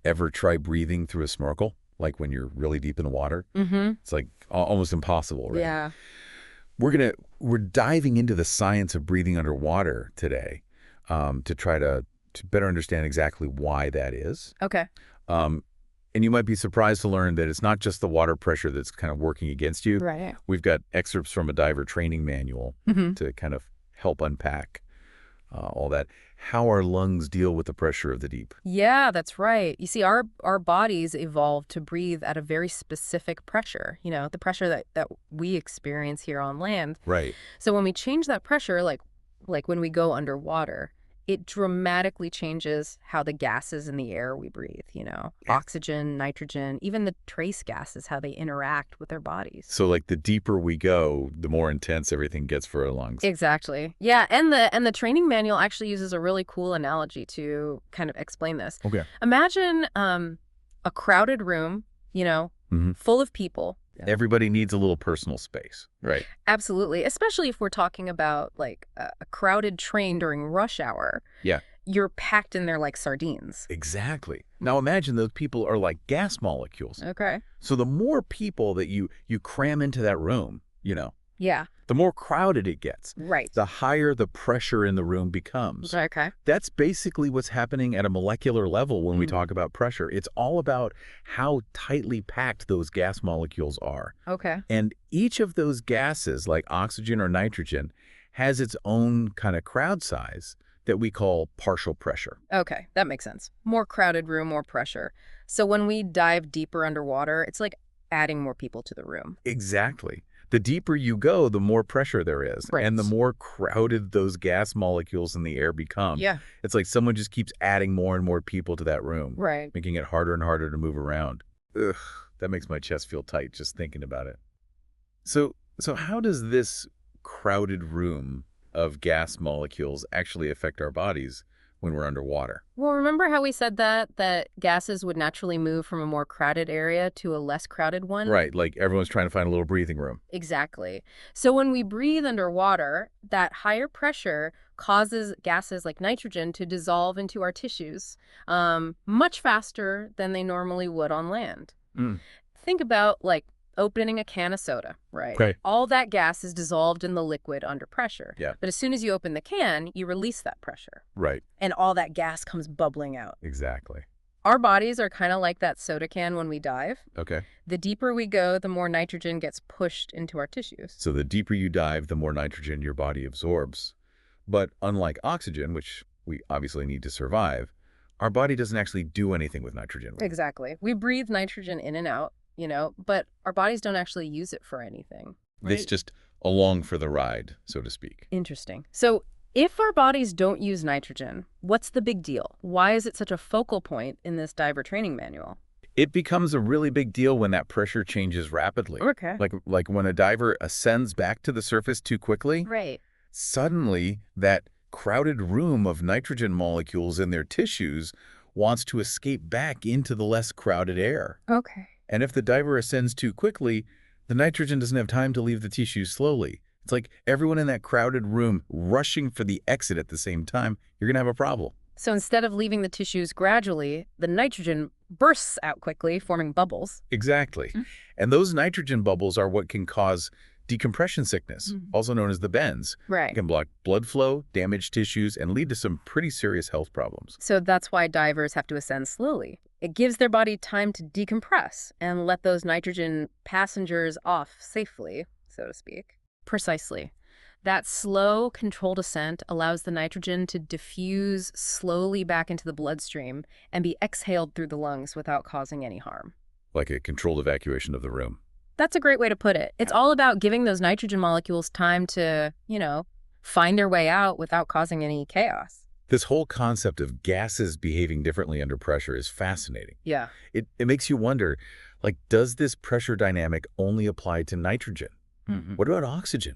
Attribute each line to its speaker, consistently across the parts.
Speaker 1: Ever try breathing through a snorkel? Like when you're really deep in the water?
Speaker 2: Mm-hmm.
Speaker 1: It's like almost impossible, right?
Speaker 2: Yeah.
Speaker 1: We're diving into the science of breathing underwater today, to try to better understand exactly why that is.
Speaker 2: Okay.
Speaker 1: Um, and you might be surprised to learn that it's not just the water pressure that's kind of working against you.
Speaker 2: Right.
Speaker 1: We've got excerpts from a diver training manual
Speaker 2: Mm-hmm.
Speaker 1: to kind of help unpack all that. How our lungs deal with the pressure of the deep.
Speaker 2: Yeah, that's right. You see, our bodies evolved to breathe at a very specific pressure, the pressure that we experience here on land.
Speaker 1: Right.
Speaker 2: So when we change that pressure, like when we go underwater, it dramatically changes how the gases in the air we breathe.
Speaker 1: Yeah.
Speaker 2: Oxygen, nitrogen, even the trace gases, how they interact with our bodies.
Speaker 1: So like the deeper we go, the more intense everything gets for our lungs.
Speaker 2: Exactly. Yeah, and the training manual actually uses a really cool analogy to kind of explain this.
Speaker 1: Okay.
Speaker 2: Imagine a crowded room,
Speaker 1: hmm
Speaker 2: full of people.
Speaker 1: Everybody needs a little personal space. Right.
Speaker 2: Absolutely, especially if we're talking about like a crowded train during rush hour.
Speaker 1: Yeah.
Speaker 2: You're packed in there like sardines.
Speaker 1: Exactly. Now imagine those people are like gas molecules.
Speaker 2: Okay.
Speaker 1: So the more people that you cram into that room,
Speaker 2: Yeah.
Speaker 1: the more crowded it gets.
Speaker 2: Right.
Speaker 1: The higher the pressure in the room becomes.
Speaker 2: Okay.
Speaker 1: That's basically what's happening at a molecular level when we talk about pressure. It's all about how tightly packed those gas molecules are.
Speaker 2: Okay.
Speaker 1: And each of those gases, like oxygen or nitrogen, has its own kind of crowd size that we call partial pressure.
Speaker 2: Okay, that makes sense. More crowded room, more pressure. So when we dive deeper underwater, it's like adding more people to the room.
Speaker 1: Exactly. The deeper you go, the more pressure there is.
Speaker 2: Right.
Speaker 1: And the more crowded those gas molecules in the air become.
Speaker 2: Yeah.
Speaker 1: It's like someone just keeps adding more and more people to that room,
Speaker 2: Right.
Speaker 1: making it harder and harder to move around. Ugh, that makes my chest feel tight just thinking about it. So how does this crowded room of gas molecules actually affect our bodies when we're underwater?
Speaker 2: Well, remember how we said that gases would naturally move from a more crowded area to a less crowded one?
Speaker 1: Right, like everyone's trying to find a little breathing room.
Speaker 2: Exactly. So when we breathe underwater, that higher pressure causes gases like nitrogen to dissolve into our tissues much faster than they normally would on land.
Speaker 1: Mm.
Speaker 2: Think about like opening a can of soda, right?
Speaker 1: Okay.
Speaker 2: All that gas is dissolved in the liquid under pressure.
Speaker 1: Yeah.
Speaker 2: But as soon as you open the can, you release that pressure,
Speaker 1: Right,
Speaker 2: and all that gas comes bubbling out.
Speaker 1: exactly.
Speaker 2: Our bodies are kind of like that soda can when we dive.
Speaker 1: Okay.
Speaker 2: The deeper we go, the more nitrogen gets pushed into our tissues.
Speaker 1: So the deeper you dive, the more nitrogen your body absorbs. But unlike oxygen, which we obviously need to survive, our body doesn't actually do anything with nitrogen.
Speaker 2: Exactly. We breathe nitrogen in and out, but our bodies don't actually use it for anything.
Speaker 1: It's just along for the ride, so to speak.
Speaker 2: Interesting. So if our bodies don't use nitrogen, what's the big deal? Why is it such a focal point in this diver training manual?
Speaker 1: It becomes a really big deal when that pressure changes rapidly.
Speaker 2: Okay.
Speaker 1: Like when a diver ascends back to the surface too quickly,
Speaker 2: Right.
Speaker 1: suddenly that crowded room of nitrogen molecules in their tissues wants to escape back into the less crowded air.
Speaker 2: Okay.
Speaker 1: And if the diver ascends too quickly, the nitrogen doesn't have time to leave the tissues slowly. It's like everyone in that crowded room rushing for the exit at the same time. You're going to have a problem.
Speaker 2: So instead of leaving the tissues gradually, the nitrogen bursts out quickly, forming bubbles.
Speaker 1: Exactly.
Speaker 2: Mm.
Speaker 1: And those nitrogen bubbles are what can cause decompression sickness, also known as the bends.
Speaker 2: Right.
Speaker 1: It can block blood flow, damage tissues, and lead to some pretty serious health problems.
Speaker 2: So that's why divers have to ascend slowly. It gives their body time to decompress and let those nitrogen passengers off safely, so to speak. Precisely. That slow, controlled ascent allows the nitrogen to diffuse slowly back into the bloodstream and be exhaled through the lungs without causing any harm.
Speaker 1: Like a controlled evacuation of the room.
Speaker 2: That's a great way to put it. It's all about giving those nitrogen molecules time to, find their way out without causing any chaos.
Speaker 1: This whole concept of gases behaving differently under pressure is fascinating.
Speaker 2: Yeah.
Speaker 1: It makes you wonder, does this pressure dynamic only apply to nitrogen? What about oxygen?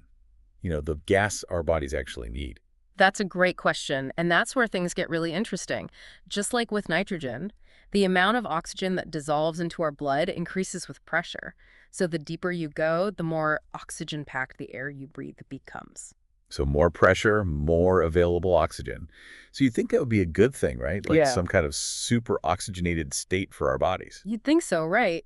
Speaker 1: The gas our bodies actually need.
Speaker 2: That's a great question, and that's where things get really interesting. Just like with nitrogen, the amount of oxygen that dissolves into our blood increases with pressure. So the deeper you go, the more oxygen-packed the air you breathe becomes.
Speaker 1: So more pressure, more available oxygen. So you think that would be a good thing, right? Like
Speaker 2: Yeah.
Speaker 1: some kind of super oxygenated state for our bodies.
Speaker 2: You'd think so, right?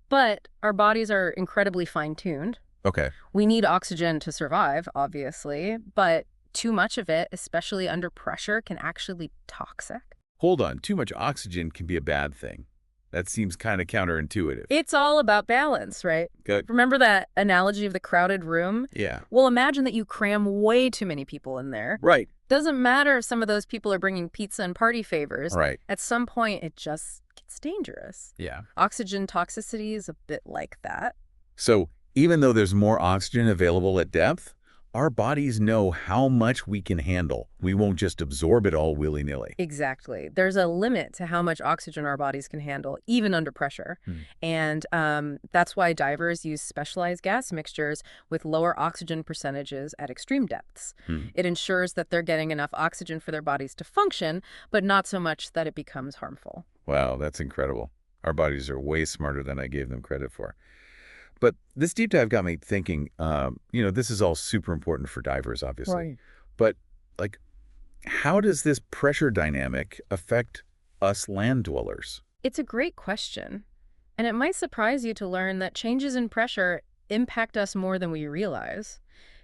Speaker 2: But our bodies are incredibly fine-tuned.
Speaker 1: Okay.
Speaker 2: We need oxygen to survive, obviously, but too much of it, especially under pressure, can actually be toxic.
Speaker 1: Hold on. Too much oxygen can be a bad thing. That seems kind of counterintuitive.
Speaker 2: It's all about balance, right?
Speaker 1: Good.
Speaker 2: Remember that analogy of the crowded room?
Speaker 1: Yeah.
Speaker 2: Well, imagine that you cram way too many people in there.
Speaker 1: Right.
Speaker 2: Doesn't matter if some of those people are bringing pizza and party favors.
Speaker 1: Right.
Speaker 2: At some point, it just gets dangerous.
Speaker 1: Yeah.
Speaker 2: Oxygen toxicity is a bit like that.
Speaker 1: So even though there's more oxygen available at depth, our bodies know how much we can handle. We won't just absorb it all willy-nilly.
Speaker 2: Exactly. There's a limit to how much oxygen our bodies can handle, even under pressure. And that's why divers use specialized gas mixtures with lower oxygen percentages at extreme depths. It ensures that they're getting enough oxygen for their bodies to function, but not so much that it becomes harmful.
Speaker 1: Wow, that's incredible. Our bodies are way smarter than I gave them credit for. But this deep dive got me thinking, this is all super important for divers, obviously.
Speaker 2: Right.
Speaker 1: But, like, how does this pressure dynamic affect us land dwellers?
Speaker 2: It's a great question. And it might surprise you to learn that changes in pressure impact us more than we realize.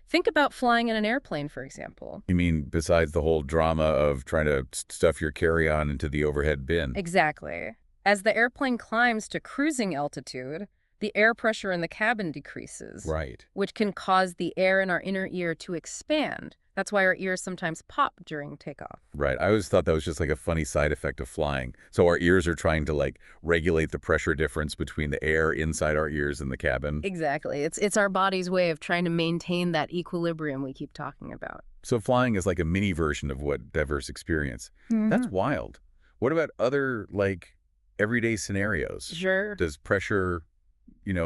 Speaker 2: Think about flying in an airplane, for example.
Speaker 1: You mean besides the whole drama of trying to stuff your carry-on into the overhead bin?
Speaker 2: Exactly. As the airplane climbs to cruising altitude, the air pressure in the cabin decreases,
Speaker 1: Right.
Speaker 2: which can cause the air in our inner ear to expand. That's why our ears sometimes pop during takeoff.
Speaker 1: Right. I always thought that was just like a funny side effect of flying. So our ears are trying to like regulate the pressure difference between the air inside our ears and the cabin.
Speaker 2: Exactly. It's our body's way of trying to maintain that equilibrium we keep talking about.
Speaker 1: So flying is like a mini version of what divers experience. That's wild. What about other like everyday scenarios?
Speaker 2: Sure.
Speaker 1: Does pressure,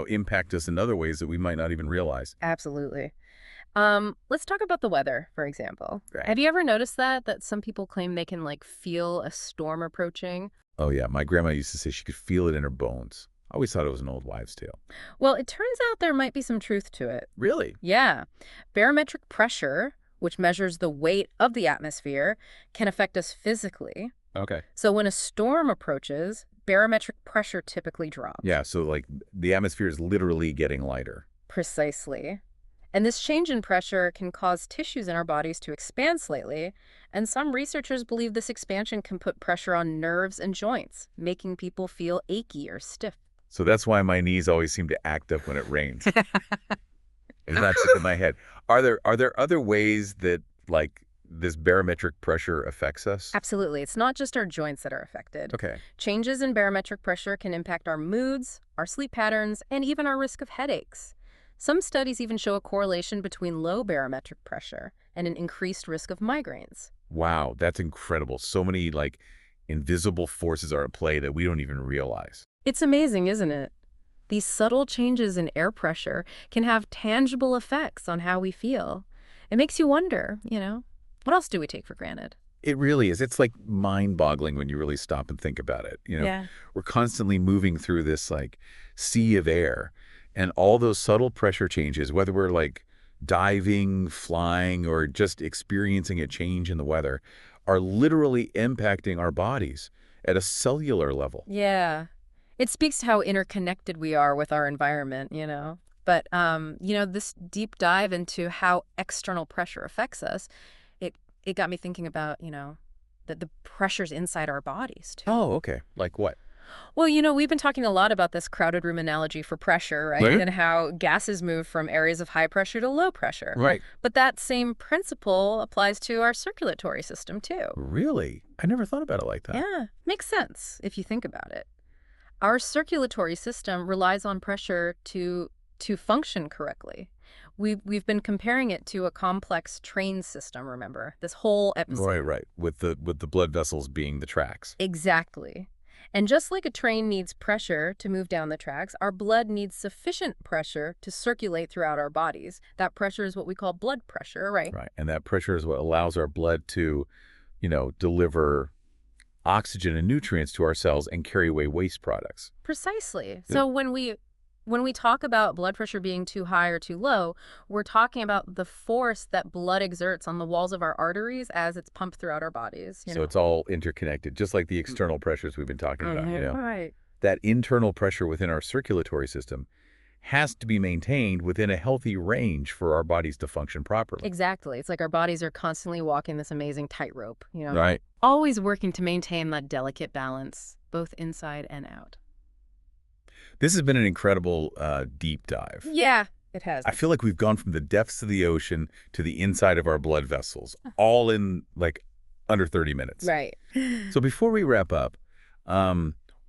Speaker 1: impact us in other ways that we might not even realize?
Speaker 2: Absolutely. Let's talk about the weather, for example.
Speaker 1: Right.
Speaker 2: Have you ever noticed that some people claim they can like feel a storm approaching?
Speaker 1: Oh yeah, my grandma used to say she could feel it in her bones. I always thought it was an old wives' tale.
Speaker 2: Well, it turns out there might be some truth to it.
Speaker 1: Really?
Speaker 2: Yeah. Barometric pressure, which measures the weight of the atmosphere, can affect us physically.
Speaker 1: Okay.
Speaker 2: So when a storm approaches, barometric pressure typically drops.
Speaker 1: Yeah, so like the atmosphere is literally getting lighter.
Speaker 2: Precisely. And this change in pressure can cause tissues in our bodies to expand slightly, and some researchers believe this expansion can put pressure on nerves and joints, making people feel achy or stiff.
Speaker 1: So that's why my knees always seem to act up when it rains. It's not just in my head. Are there other ways that like this barometric pressure affects us?
Speaker 2: Absolutely. It's not just our joints that are affected.
Speaker 1: Okay.
Speaker 2: Changes in barometric pressure can impact our moods, our sleep patterns, and even our risk of headaches. Some studies even show a correlation between low barometric pressure and an increased risk of migraines.
Speaker 1: Wow, that's incredible. So many like invisible forces are at play that we don't even realize.
Speaker 2: It's amazing, isn't it? These subtle changes in air pressure can have tangible effects on how we feel. It makes you wonder, what else do we take for granted?
Speaker 1: It really is. It's like mind-boggling when you really stop and think about it.
Speaker 2: Yeah.
Speaker 1: We're constantly moving through this like sea of air, and all those subtle pressure changes, whether we're like diving, flying, or just experiencing a change in the weather, are literally impacting our bodies at a cellular level.
Speaker 2: Yeah. It speaks to how interconnected we are with our environment, But, this deep dive into how external pressure affects us, it got me thinking about, the pressures inside our bodies, too.
Speaker 1: Oh, okay. Like what?
Speaker 2: Well, we've been talking a lot about this crowded room analogy for pressure, right?
Speaker 1: Right.
Speaker 2: And how gases move from areas of high pressure to low pressure.
Speaker 1: Right.
Speaker 2: But that same principle applies to our circulatory system, too.
Speaker 1: Really? I never thought about it like that.
Speaker 2: Yeah, makes sense if you think about it. Our circulatory system relies on pressure to function correctly. We've been comparing it to a complex train system, remember? This whole episode.
Speaker 1: Right. With the blood vessels being the tracks.
Speaker 2: Exactly. And just like a train needs pressure to move down the tracks, our blood needs sufficient pressure to circulate throughout our bodies. That pressure is what we call blood pressure, right?
Speaker 1: Right. And that pressure is what allows our blood to, deliver oxygen and nutrients to our cells and carry away waste products.
Speaker 2: Precisely. So when we When we talk about blood pressure being too high or too low, we're talking about the force that blood exerts on the walls of our arteries as it's pumped throughout our bodies,
Speaker 1: So it's all interconnected, just like the external pressures we've been talking about,
Speaker 2: Right.
Speaker 1: That internal pressure within our circulatory system has to be maintained within a healthy range for our bodies to function properly.
Speaker 2: Exactly. It's like our bodies are constantly walking this amazing tightrope,
Speaker 1: Right.
Speaker 2: always working to maintain that delicate balance, both inside and out.
Speaker 1: This has been an incredible deep dive.
Speaker 2: Yeah, it has.
Speaker 1: I feel like we've gone from the depths of the ocean to the inside of our blood vessels, all in like under 30 minutes.
Speaker 2: Right.
Speaker 1: So before we wrap up,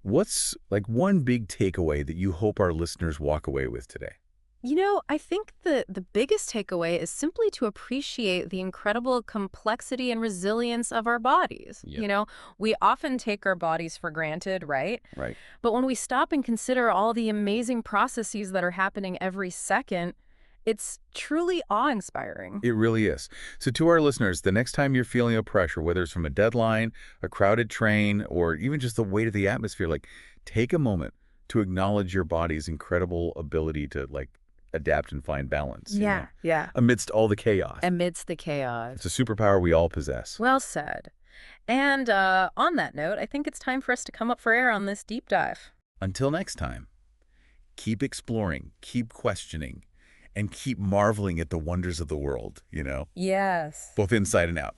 Speaker 1: what's like one big takeaway that you hope our listeners walk away with today?
Speaker 2: I think the biggest takeaway is simply to appreciate the incredible complexity and resilience of our bodies.
Speaker 1: Yep.
Speaker 2: We often take our bodies for granted, right?
Speaker 1: Right.
Speaker 2: But when we stop and consider all the amazing processes that are happening every second, it's truly awe-inspiring.
Speaker 1: It really is. So to our listeners, the next time you're feeling a pressure, whether it's from a deadline, a crowded train, or even just the weight of the atmosphere, like take a moment to acknowledge your body's incredible ability to like adapt and find balance,
Speaker 2: Yeah.
Speaker 1: amidst all the chaos.
Speaker 2: Amidst the chaos.
Speaker 1: It's a superpower we all possess.
Speaker 2: Well said. And on that note, I think it's time for us to come up for air on this deep dive.
Speaker 1: Until next time, keep exploring, keep questioning, and keep marveling at the wonders of the world,
Speaker 2: Yes.
Speaker 1: both inside and out.